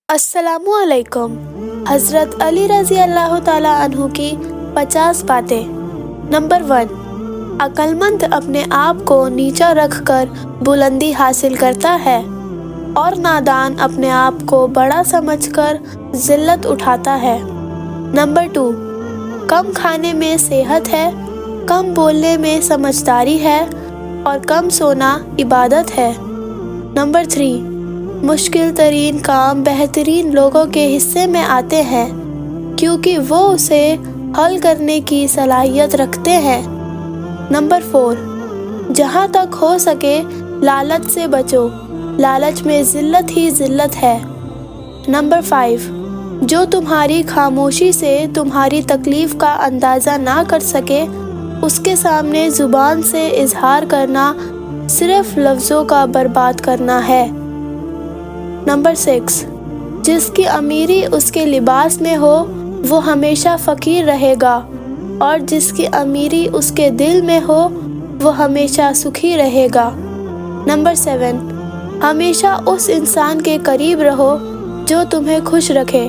अस्सलामु अलैकुम। हज़रत अली रज़ी अल्लाह ताला अन्हु की 50 बातें। नंबर 1, अक्लमंद अपने आप को नीचा रखकर बुलंदी हासिल करता है और नादान अपने आप को बड़ा समझकर ज़िल्लत उठाता है। नंबर 2, कम खाने में सेहत है, कम बोलने में समझदारी है और कम सोना इबादत है। नंबर 3, मुश्किल तरीन काम बेहतरीन लोगों के हिस्से में आते हैं क्योंकि वो उसे हल करने की सलाहियत रखते हैं। नंबर 4, जहाँ तक हो सके लालच से बचो, लालच में ज़िल्लत ही ज़िल्लत है। नंबर 5, जो तुम्हारी खामोशी से तुम्हारी तकलीफ़ का अंदाज़ा ना कर सके उसके सामने ज़ुबान से इजहार करना सिर्फ लफ्ज़ों का बर्बाद करना है। नंबर 6, जिसकी अमीरी उसके लिबास में हो वो हमेशा फ़कीर रहेगा और जिसकी अमीरी उसके दिल में हो वो हमेशा सुखी रहेगा। नंबर 7, हमेशा उस इंसान के करीब रहो जो तुम्हें खुश रखे,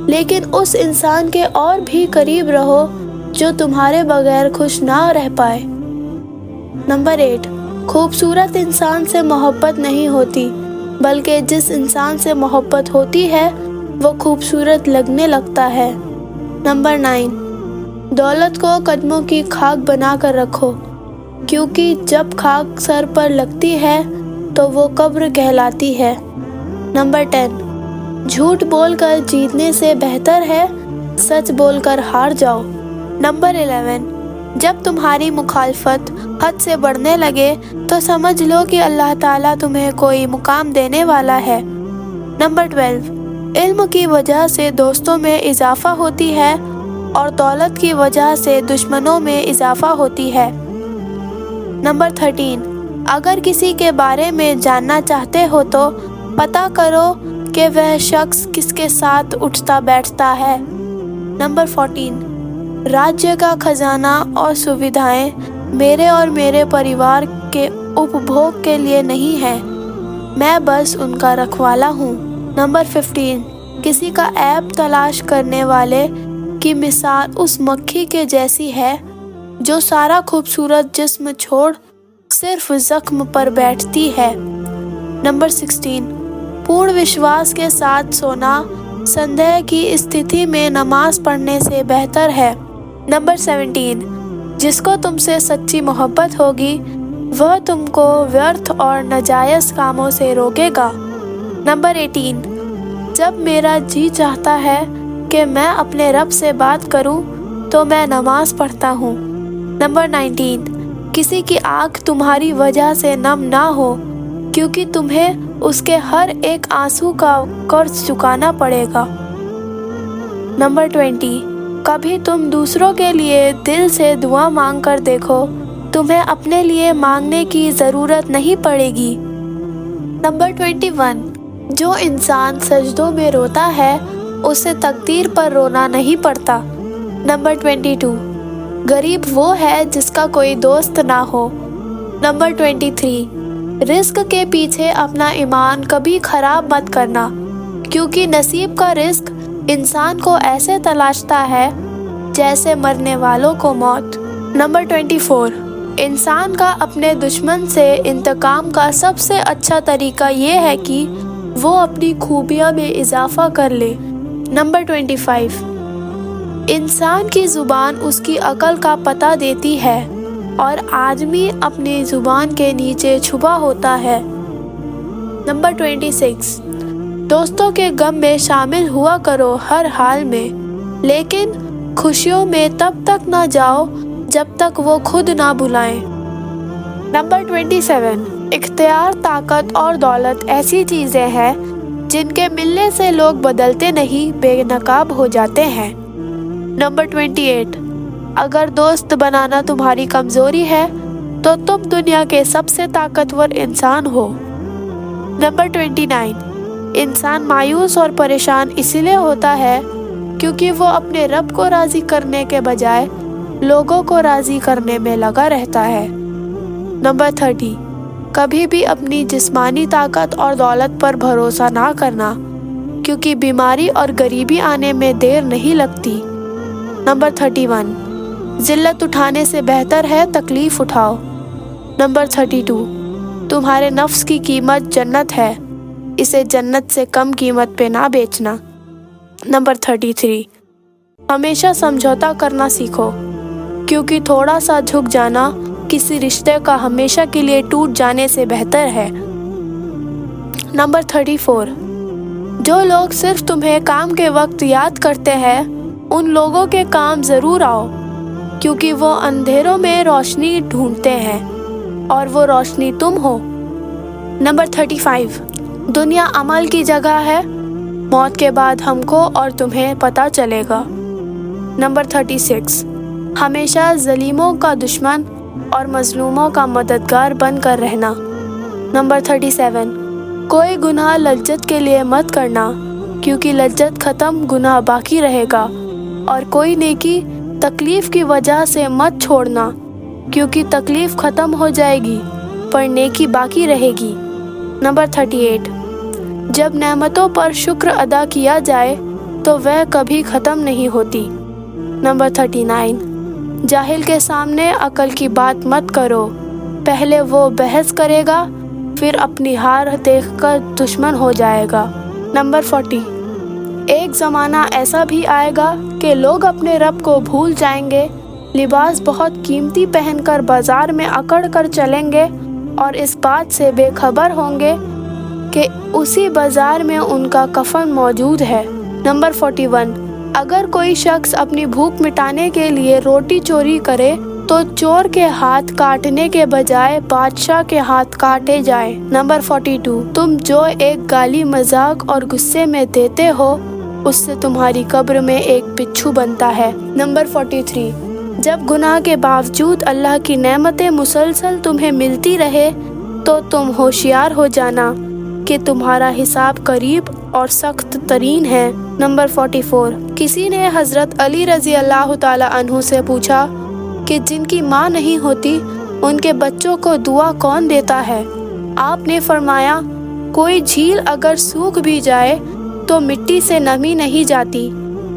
लेकिन उस इंसान के और भी करीब रहो जो तुम्हारे बगैर खुश ना रह पाए। नंबर 8, खूबसूरत इंसान से मोहब्बत नहीं होती बल्कि जिस इंसान से मोहब्बत होती है वो खूबसूरत लगने लगता है। नंबर 9, दौलत को कदमों की खाक बना कर रखो क्योंकि जब खाक सर पर लगती है तो वो कब्र कहलाती है। नंबर 10, झूठ बोलकर जीतने से बेहतर है सच बोलकर हार जाओ। नंबर 11, जब तुम्हारी मुखालफत हद से बढ़ने लगे तो समझ लो कि अल्लाह ताला तुम्हें कोई मुकाम देने वाला है। नंबर 12, इल्म की वजह से दोस्तों में इजाफा होती है और दौलत की वजह से दुश्मनों में इजाफा होती है। नंबर 13, अगर किसी के बारे में जानना चाहते हो तो पता करो कि वह शख्स किसके साथ उठता बैठता है। नंबर 14, राज्य का खजाना और सुविधाएं मेरे और मेरे परिवार के उपभोग के लिए नहीं है, मैं बस उनका रखवाला हूँ। नंबर 15, किसी का ऐब तलाश करने वाले की मिसाल उस मक्खी के जैसी है जो सारा खूबसूरत जिस्म छोड़ सिर्फ जख्म पर बैठती है। नंबर 16, पूर्ण विश्वास के साथ सोना संदेह की स्थिति में नमाज पढ़ने से बेहतर है। नंबर 17, जिसको तुमसे सच्ची मोहब्बत होगी वह तुमको व्यर्थ और नाजायज़ कामों से रोकेगा। नंबर 18, जब मेरा जी चाहता है कि मैं अपने रब से बात करूं तो मैं नमाज पढ़ता हूं। नंबर 19, किसी की आँख तुम्हारी वजह से नम ना हो क्योंकि तुम्हें उसके हर एक आंसू का कर्ज चुकाना पड़ेगा। नंबर 20, कभी तुम दूसरों के लिए दिल से दुआ मांग कर देखो, तुम्हें अपने लिए मांगने की ज़रूरत नहीं पड़ेगी। नंबर 21, जो इंसान सजदों में रोता है उसे तकदीर पर रोना नहीं पड़ता। नंबर 22, गरीब वो है जिसका कोई दोस्त ना हो। नंबर 23, रिस्क के पीछे अपना ईमान कभी ख़राब मत करना क्योंकि नसीब का रिस्क इंसान को ऐसे तलाशता है जैसे मरने वालों को मौत। नंबर 24, इंसान का अपने दुश्मन से इंतकाम का सबसे अच्छा तरीका ये है कि वो अपनी खूबियाँ में इजाफा कर ले। नंबर 25, इंसान की ज़ुबान उसकी अकल का पता देती है और आदमी अपनी ज़ुबान के नीचे छुपा होता है। नंबर 26, दोस्तों के गम में शामिल हुआ करो हर हाल में, लेकिन खुशियों में तब तक ना जाओ जब तक वो खुद ना बुलाएं। नंबर 27, इख्तियार, ताकत और दौलत ऐसी चीज़ें हैं जिनके मिलने से लोग बदलते नहीं बेनकाब हो जाते हैं। नंबर 28, अगर दोस्त बनाना तुम्हारी कमज़ोरी है तो तुम दुनिया के सबसे ताकतवर इंसान हो। नंबर 29, इंसान मायूस और परेशान इसलिए होता है क्योंकि वो अपने रब को राज़ी करने के बजाय लोगों को राज़ी करने में लगा रहता है। नंबर 30, कभी भी अपनी जिस्मानी ताकत और दौलत पर भरोसा ना करना کیونکہ بیماری اور غریبی آنے میں دیر نہیں لگتی۔ نمبر 31، ذلت اٹھانے سے بہتر ہے تکلیف اٹھاؤ۔ نمبر 32، تمہارے نفس کی قیمت جنت ہے، اسے جنت سے کم قیمت پہ نہ بیچنا۔ نمبر 33، ہمیشہ سمجھوتا کرنا سیکھو، کیونکہ تھوڑا سا جھک جانا کسی رشتے کا ہمیشہ کے لیے ٹوٹ جانے سے بہتر ہے۔ نمبر 34، جو لوگ صرف تمہیں کام کے وقت یاد کرتے ہیں ان لوگوں کے کام ضرور آؤ، کیونکہ وہ اندھیروں میں روشنی ڈھونڈتے ہیں اور وہ روشنی تم ہو۔ نمبر 35، دنیا عمل کی جگہ ہے، موت کے بعد ہم کو اور تمہیں پتہ چلے گا۔ نمبر 36، ہمیشہ ظالموں کا دشمن اور مظلوموں کا مددگار بن کر رہنا۔ نمبر 37، کوئی گناہ لجت کے لیے مت کرنا، کیونکہ لجت ختم گناہ باقی رہے گا، اور کوئی نیکی تکلیف کی وجہ سے مت چھوڑنا، کیونکہ تکلیف ختم ہو جائے گی پر نیکی باقی رہے گی۔ نمبر 38، جب نعمتوں پر شکر ادا کیا جائے تو وہ کبھی ختم نہیں ہوتی۔ نمبر 39، جاہل کے سامنے عقل کی بات مت کرو، پہلے وہ بحث کرے گا پھر اپنی ہار دیکھ کر دشمن ہو جائے گا۔ نمبر 40، ایک زمانہ ایسا بھی آئے گا کہ لوگ اپنے رب کو بھول جائیں گے، لباس بہت قیمتی پہن کر بازار میں اکڑ کر چلیں گے اور اس بات سے بے خبر ہوں گے کہ اسی بازار میں ان کا کفن موجود ہے۔ نمبر 41، اگر کوئی شخص اپنی بھوک مٹانے کے لیے روٹی چوری کرے تو چور کے ہاتھ کاٹنے کے بجائے بادشاہ کے ہاتھ کاٹے جائیں۔ نمبر 42، تم جو ایک گالی مذاق اور غصے میں دیتے ہو اس سے تمہاری قبر میں ایک بچھو بنتا ہے۔ نمبر 43، جب گناہ کے باوجود اللہ کی نعمتیں مسلسل تمہیں ملتی رہے تو تم ہوشیار ہو جانا کہ تمہارا حساب قریب اور سخت ترین ہے۔ نمبر 44، کسی نے حضرت علی رضی اللہ تعالیٰ عنہ سے پوچھا کہ جن کی ماں نہیں ہوتی ان کے بچوں کو دعا کون دیتا ہے؟ آپ نے فرمایا، کوئی جھیل اگر سوکھ بھی جائے تو مٹی سے نمی نہیں جاتی،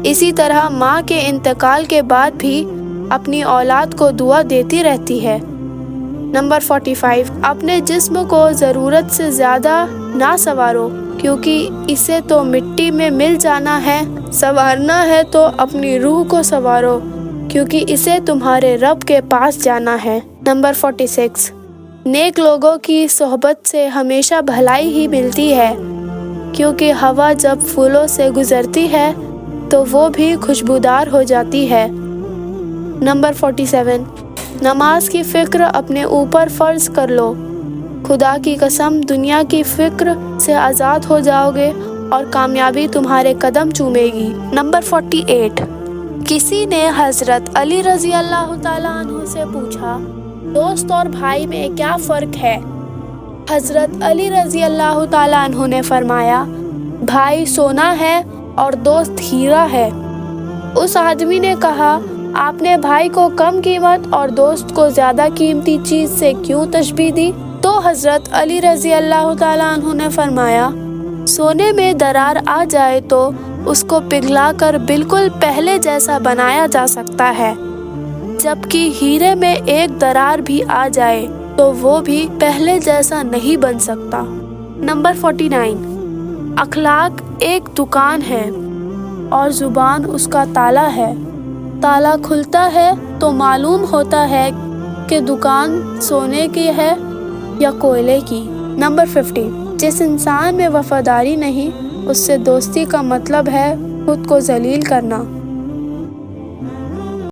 اسی طرح ماں کے انتقال کے بعد بھی اپنی اولاد کو دعا دیتی رہتی ہے۔ نمبر 45، اپنے جسم کو ضرورت سے زیادہ نہ سنوارو، کیونکہ اسے تو مٹی میں مل جانا ہے، سنوارنا ہے تو اپنی روح کو سنوارو، کیونکہ اسے تمہارے رب کے پاس جانا ہے۔ نمبر 46، نیک لوگوں کی صحبت سے ہمیشہ بھلائی ہی ملتی ہے، کیونکہ ہوا جب پھولوں سے گزرتی ہے تو وہ بھی خوشبودار ہو جاتی ہے۔ نمبر 47، نماز کی فکر اپنے اوپر فرض کر لو، خدا کی قسم دنیا کی فکر سے آزاد ہو جاؤ گے اور کامیابی تمہارے قدم چومے گی۔ نمبر 48، کسی نے حضرت علی رضی اللہ تعالیٰ عنہ سے پوچھا، دوست اور بھائی میں کیا فرق ہے؟ حضرت علی رضی اللہ تعالیٰ عنہ نے فرمایا، بھائی سونا ہے اور دوست ہیرا ہے۔ اس آدمی نے کہا، آپ نے بھائی کو کم قیمت اور دوست کو زیادہ قیمتی چیز سے کیوں تشبیہ دی؟ تو حضرت علی رضی اللہ تعالیٰ عنہ نے فرمایا، سونے میں درار آ جائے تو اس کو پگھلا کر بالکل پہلے جیسا بنایا جا سکتا ہے، جبکہ ہیرے میں ایک درار بھی آ جائے تو وہ بھی پہلے جیسا نہیں بن سکتا۔ نمبر 49، اخلاق ایک دکان ہے اور زبان اس کا تالا ہے، تالا کھلتا ہے تو معلوم ہوتا ہے کہ دکان سونے کی ہے یا کوئلے کی۔ نمبر 50، جس انسان میں وفاداری نہیں اس سے دوستی کا مطلب ہے خود کو ذلیل کرنا۔